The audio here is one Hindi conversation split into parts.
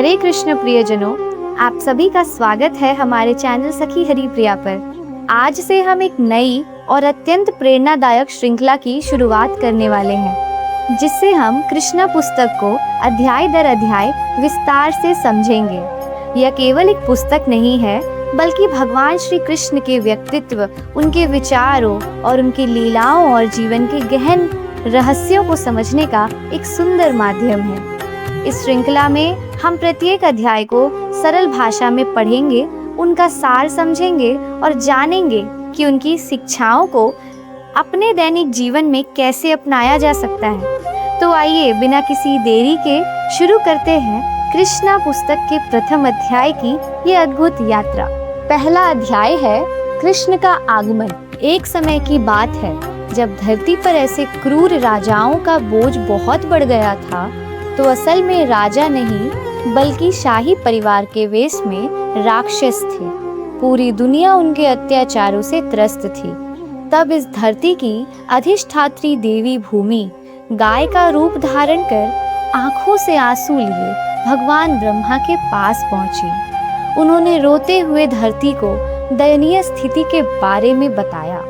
हरे कृष्ण प्रियजनों, आप सभी का स्वागत है हमारे चैनल सखी हरिप्रिया पर। आज से हम एक नई और अत्यंत प्रेरणादायक श्रृंखला की शुरुआत करने वाले हैं, जिससे हम कृष्णा पुस्तक को अध्याय दर अध्याय विस्तार से समझेंगे। यह केवल एक पुस्तक नहीं है, बल्कि भगवान श्री कृष्ण के व्यक्तित्व, उनके विचारों और उनकी लीलाओं और जीवन के गहन रहस्यों को समझने का एक सुंदर माध्यम है। इस श्रृंखला में हम प्रत्येक अध्याय को सरल भाषा में पढ़ेंगे, उनका सार समझेंगे और जानेंगे कि उनकी शिक्षाओं को अपने दैनिक जीवन में कैसे अपनाया जा सकता है। तो आइए बिना किसी देरी के शुरू करते हैं कृष्णा पुस्तक के प्रथम अध्याय की ये अद्भुत यात्रा। पहला अध्याय है कृष्ण का आगमन। एक समय की बात है जब धरती पर ऐसे क्रूर राजाओं का बोझ बहुत बढ़ गया था, तो असल में राजा नहीं बल्कि शाही परिवार के वेश में राक्षस थे। पूरी दुनिया उनके अत्याचारों से त्रस्त थी। तब इस धरती की अधिष्ठात्री देवी भूमि गाय का रूप धारण कर आंखों से आंसू लिए भगवान ब्रह्मा के पास पहुंची। उन्होंने रोते हुए धरती को दयनीय स्थिति के बारे में बताया।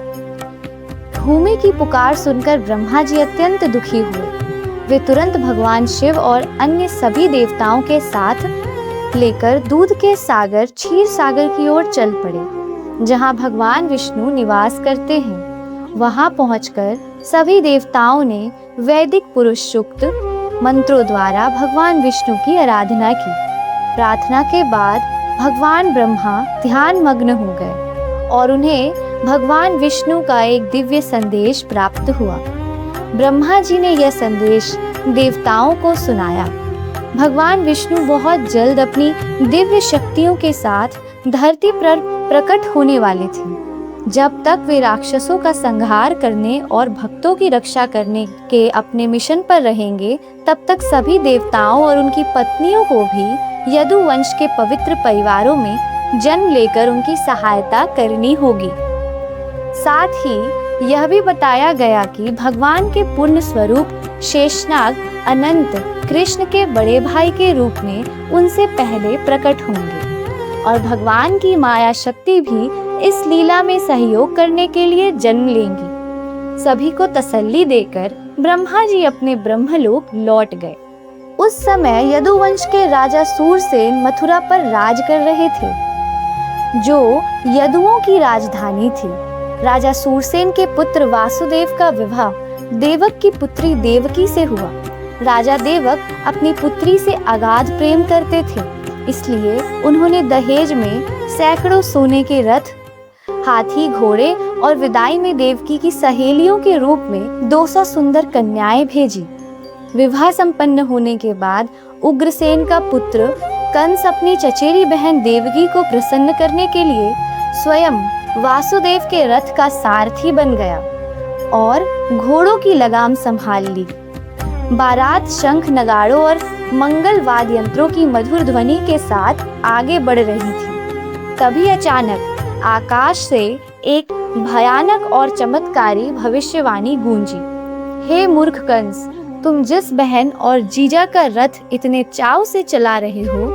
भूमि की पुकार सुनकर ब्रह्मा जी अत्यंत दुखी हुए। वे तुरंत भगवान शिव और अन्य सभी देवताओं के साथ लेकर दूध के सागर क्षीर सागर की ओर चल पड़े, जहां भगवान विष्णु निवास करते हैं। वहां पहुंचकर सभी देवताओं ने वैदिक पुरुष सूक्त मंत्रों द्वारा भगवान विष्णु की आराधना की। प्रार्थना के बाद भगवान ब्रह्मा ध्यान मग्न हो गए और उन्हें भगवान विष्णु का एक दिव्य संदेश प्राप्त हुआ। ब्रह्मा जी ने यह संदेश देवताओं को सुनाया। भगवान विष्णु बहुत जल्द अपनी दिव्य शक्तियों के साथ धरती पर प्रकट होने वाले थे। जब तक वे राक्षसों का संहार करने और भक्तों की रक्षा करने के अपने मिशन पर रहेंगे, तब तक सभी देवताओं और उनकी पत्नियों को भी यदु वंश के पवित्र परिवारों में जन्म लेकर उनकी सहायता करनी होगी। साथ ही यह भी बताया गया कि भगवान के पूर्ण स्वरूप शेषनाग अनंत कृष्ण के बड़े भाई के रूप में उनसे पहले प्रकट होंगे और भगवान की माया शक्ति भी इस लीला में सहयोग करने के लिए जन्म लेंगी। सभी को तसल्ली देकर ब्रह्मा जी अपने ब्रह्मलोक लौट गए। उस समय यदुवंश के राजा सूरसेन मथुरा पर राज कर रहे थे, जो यदुओं की राजधानी थी। राजा सूरसेन के पुत्र वासुदेव का विवाह देवक की पुत्री देवकी से हुआ। राजा देवक अपनी पुत्री से अगाध प्रेम करते थे, इसलिए उन्होंने दहेज में सैकड़ों सोने के रथ, हाथी, घोड़े और विदाई में देवकी की सहेलियों के रूप में 200 सुंदर कन्याएं भेजी। विवाह संपन्न होने के बाद उग्रसेन का पुत्र कंस अपनी चचेरी बहन देवकी को प्रसन्न करने के लिए स्वयं वासुदेव के रथ का सारथी बन गया और घोड़ों की लगाम संभाल ली। बारात शंख, नगाड़ों और मंगल वाद्य यंत्रों की मधुर ध्वनि के साथ आगे बढ़ रही थी। तभी अचानक आकाश से एक भयानक और चमत्कारी भविष्यवाणी गूंजी। हे मूर्ख कंस, तुम जिस बहन और जीजा का रथ इतने चाव से चला रहे हो,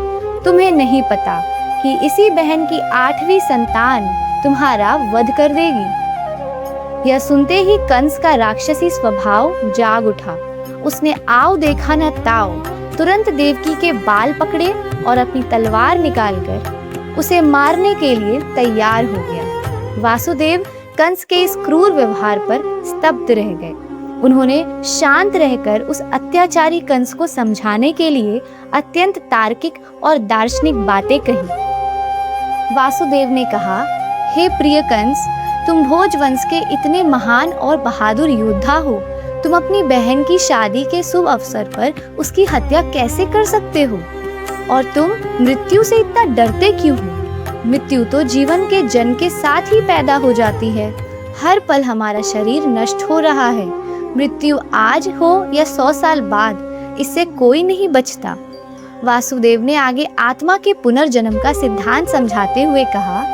तुम्हें नहीं पता कि इसी बहन की 8वीं संतान तुम्हारा वध कर देगी। यह सुनते ही कंस का राक्षसी स्वभाव जाग उठा। उसने आओ देखा न ताओ, तुरंत देवकी के बाल पकड़े और अपनी तलवार निकालकर उसे मारने के लिए तैयार हो गया। वासुदेव कंस के इस क्रूर व्यवहार पर स्तब्ध रह गए। उन्होंने शांत रहकर उस अत्याचारी कंस को समझाने के लिए अत्यंत तार्किक और दार्शनिक बातें कही। वासुदेव ने कहा, हे प्रिय कंस, तुम भोज वंश के इतने महान और बहादुर योद्धा हो, तुम अपनी बहन की शादी के शुभ अवसर पर उसकी हत्या कैसे कर सकते हो? और तुम मृत्यु से इतना डरते क्यों हो? मृत्यु तो जीवन के जन्म के साथ ही पैदा हो जाती है। हर पल हमारा शरीर नष्ट हो रहा है। मृत्यु आज हो या 100 साल बाद, इससे कोई नहीं बचता। वासुदेव ने आगे आत्मा के पुनर्जन्म का सिद्धांत समझाते हुए कहा,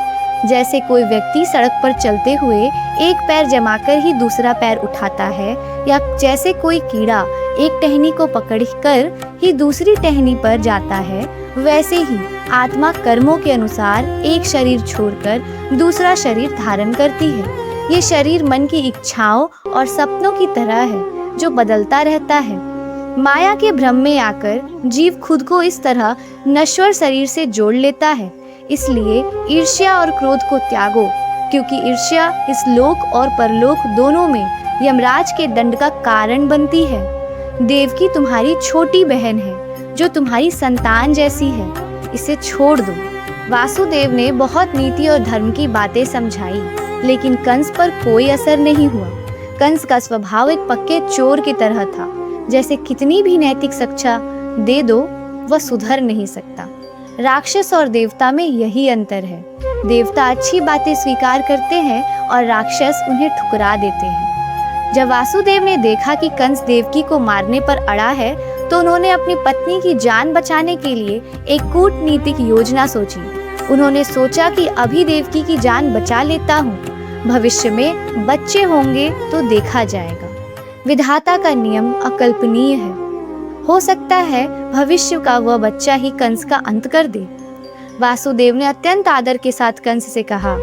जैसे कोई व्यक्ति सड़क पर चलते हुए एक पैर जमाकर ही दूसरा पैर उठाता है, या जैसे कोई कीड़ा एक टहनी को पकड़कर ही दूसरी टहनी पर जाता है, वैसे ही आत्मा कर्मों के अनुसार एक शरीर छोड़कर दूसरा शरीर धारण करती है। ये शरीर मन की इच्छाओं और सपनों की तरह है जो बदलता रहता है। माया के भ्रम में आकर जीव खुद को इस तरह नश्वर शरीर से जोड़ लेता है। इसलिए ईर्ष्या और क्रोध को त्यागो, क्योंकि ईर्ष्या इस लोक और परलोक दोनों में यमराज के दंड का कारण बनती है। देवकी तुम्हारी छोटी बहन है जो तुम्हारी संतान जैसी है, इसे छोड़ दो। वासुदेव ने बहुत नीति और धर्म की बातें समझाई, लेकिन कंस पर कोई असर नहीं हुआ। कंस का स्वभाव एक पक्के चोर की तरह था। जैसे कितनी भी नैतिक शिक्षा दे दो, वह सुधर नहीं सकता। राक्षस और देवता में यही अंतर है। देवता अच्छी बातें स्वीकार करते हैं और राक्षस उन्हें ठुकरा देते हैं। जब वासुदेव ने देखा कि कंस देवकी को मारने पर अड़ा है, तो उन्होंने अपनी पत्नी की जान बचाने के लिए एक कूटनीतिक योजना सोची। उन्होंने सोचा कि अभी देवकी की जान बचा लेता हूँ, भविष्य में बच्चे होंगे तो देखा जाएगा। विधाता का नियम अकल्पनीय है। हो सकता है भविष्य का वह बच्चा ही कंस का अंत कर दे। वासुदेव ने अत्यंत आदर के साथ कंस से कहा,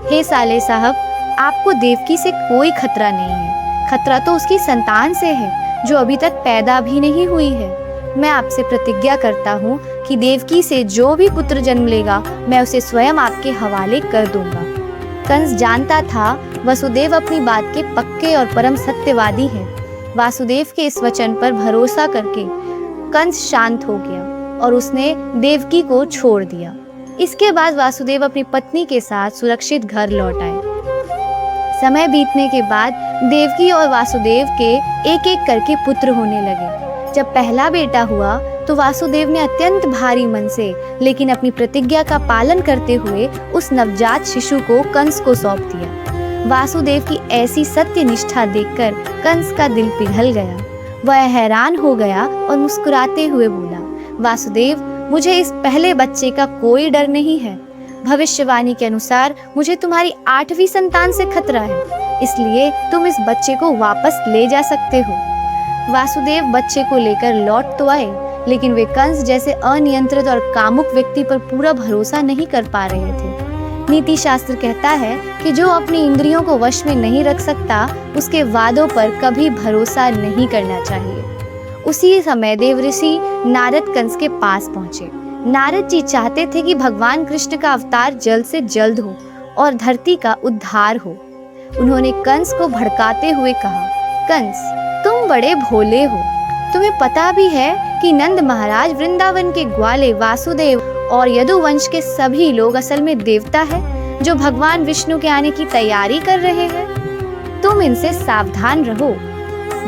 हे साले साहब, आपको देवकी से कोई खतरा नहीं है। खतरा तो उसकी संतान से है जो अभी तक पैदा भी नहीं हुई है। मैं आपसे प्रतिज्ञा करता हूँ कि देवकी से जो भी पुत्र जन्म लेगा, मैं उसे स्वयं आपके हवाले कर दूंगा। कंस जानता था वसुदेव अपनी बात के पक्के और परम सत्यवादी है। वासुदेव के इस वचन पर भरोसा करके कंस शांत हो गया और उसने देवकी को छोड़ दिया। इसके बाद वासुदेव अपनी पत्नी के साथ सुरक्षित घर लौट आए। समय बीतने के बाद देवकी और वासुदेव के एक एक करके पुत्र होने लगे। जब पहला बेटा हुआ तो वासुदेव ने अत्यंत भारी मन से, लेकिन अपनी प्रतिज्ञा का पालन करते हुए उस नवजात शिशु को कंस को सौंप दिया। वासुदेव की ऐसी सत्य निष्ठा देखकर कंस का दिल पिघल गया। वह हैरान हो गया और मुस्कुराते हुए बोला, वासुदेव, मुझे इस पहले बच्चे का कोई डर नहीं है। भविष्यवाणी के अनुसार मुझे तुम्हारी 8वीं संतान से खतरा है, इसलिए तुम इस बच्चे को वापस ले जा सकते हो। वासुदेव बच्चे को लेकर लौट तो आए, लेकिन वे कंस जैसे अनियंत्रित और कामुक व्यक्ति पर पूरा भरोसा नहीं कर पा रहे थे। नीति शास्त्र कहता है कि जो अपनी इंद्रियों को वश में नहीं रख सकता, उसके वादों पर कभी भरोसा नहीं करना चाहिए। उसी समय देवऋषि नारद कंस के पास पहुंचे। नारद जी चाहते थे कि भगवान कृष्ण का अवतार जल्द से जल्द हो और धरती का उद्धार हो। उन्होंने कंस को भड़काते हुए कहा, कंस, तुम बड़े भोले हो। तुम्हें पता भी है कि नंद महाराज, वृंदावन के ग्वाले, वासुदेव और यदुवंश के सभी लोग असल में देवता है जो भगवान विष्णु के आने की तैयारी कर रहे हैं। तुम इनसे सावधान रहो।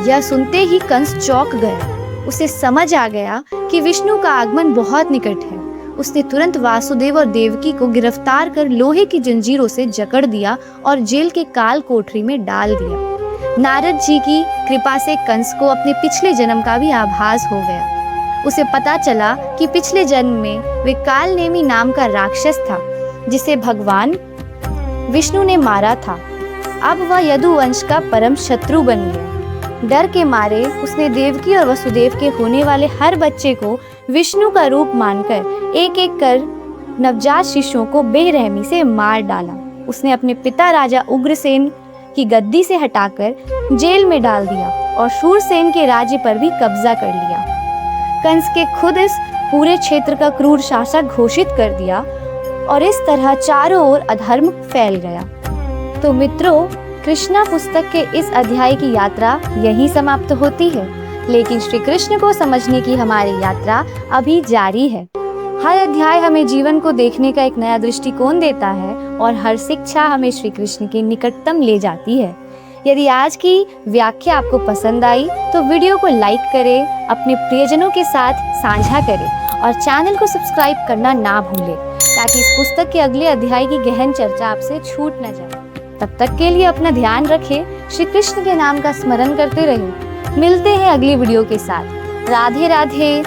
यह सुनते ही कंस चौंक गया। उसे समझ आ गया कि विष्णु का आगमन बहुत निकट है। उसने तुरंत वासुदेव और देवकी को गिरफ्तार कर लोहे की जंजीरों से जकड़ दिया और जेल के काल कोठरी में डाल दिया। नारद जी की कृपा से कंस को अपने पिछले जन्म का भी आभास हो गया। उसे पता चला कि पिछले जन्म में वे कालनेमी नाम का राक्षस था जिसे भगवान विष्णु ने मारा था। अब वह यदुवंश का परम शत्रु बन गया। डर के मारे उसने देवकी और वसुदेव के होने वाले हर बच्चे को विष्णु का रूप मानकर एक एक कर नवजात शिशुओं को बेरहमी से मार डाला। उसने अपने पिता राजा उग्रसेन की गद्दी से हटाकर जेल में डाल दिया और शूरसेन के राज्य पर भी कब्जा कर लिया। कंस के खुद इस पूरे क्षेत्र का क्रूर शासक घोषित कर दिया और इस तरह चारों ओर अधर्म फैल गया। तो मित्रों, कृष्णा पुस्तक के इस अध्याय की यात्रा यहीं समाप्त होती है, लेकिन श्री कृष्ण को समझने की हमारी यात्रा अभी जारी है। हर अध्याय हमें जीवन को देखने का एक नया दृष्टिकोण देता है और हर शिक्षा हमें श्री कृष्ण के निकटतम ले जाती है। यदि आज की व्याख्या आपको पसंद आई तो वीडियो को लाइक करें, अपने प्रियजनों के साथ साझा करें और चैनल को सब्सक्राइब करना ना भूलें, ताकि इस पुस्तक के अगले अध्याय की गहन चर्चा आपसे छूट न जाए। तब तक के लिए अपना ध्यान रखें, श्री कृष्ण के नाम का स्मरण करते रहें। मिलते हैं अगली वीडियो के साथ। राधे राधे।